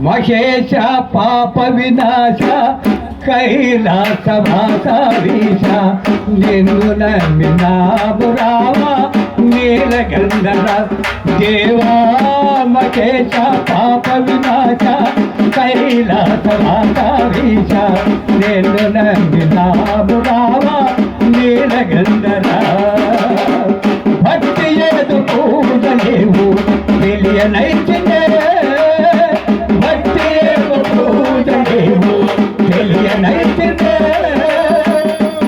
మహేశ పాప వినాశ కైలాసవాసీశ నిన్ను నమ్మినాము రామ నీలగంధర దేవా మహేశ పాప వినాశ కైలాసవాసీశ నిన్ను నమ్మినాము రామ నీలగంధర భక్తి ఏదు పూజలేవు తెలియనైతే భక్తి ఏదు పూజలేవు తెలియనైతే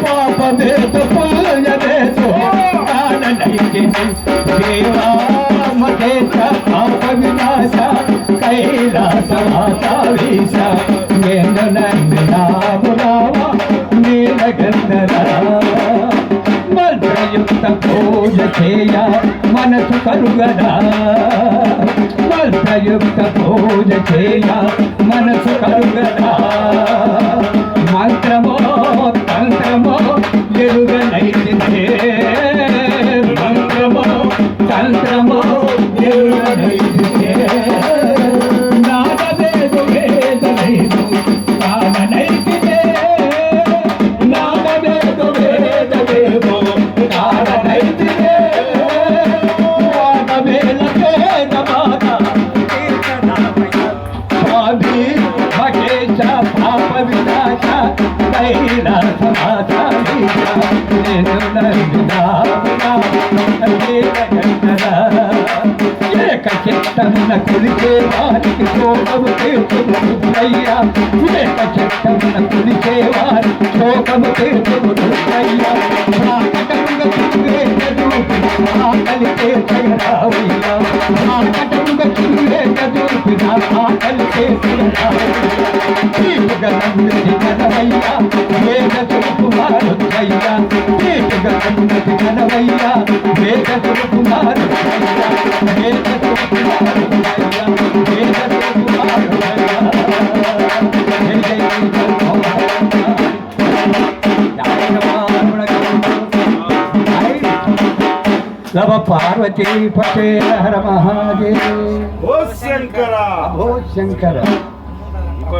పాపమేదు పూజలేసు కాననైతే దేవా మహేశ పాప వినాశ కైలాసవాసీశ నేను నమ్మినాము రామ నీలగంధర మంత్రయుక్త పూజ చేయ మనసు కలుగదా మంత్రయుక్త పూజ చేయ మనసు కలుగదా మంత్రమో తంత్రమో ఎరుగనైతే మంత్రమో తంత్రమో ఎరుగనైతే నాదవేదు వేదలేదు కాననైతే నాదవేదు వేదలేవు కాననైతే వాదవేల వేదమాత స్వామి మహేశ పాప వినాశ కైలాసవాసీశ నేను ఏక చిత్తమున కొలిచే వారికి శోకము తీర్చుముయ్యా ఏక చిత్తమున కొలిచే వారి శోకము తీర్చుముయ్యా ఆకటముగ ఆకలి తీర్చగరావయ్యా ఆకటముగ ఆకలి తీర్చగరావయ్యా కనవయ్యా వేద కుమారుయ్యా కన్నది కనవయ్యా వేద కుమారుయ్యా వేద కుమారుయ్యా వేద నమ పార్వతీ పతే హర మహాదేవ. ఓ శంకర.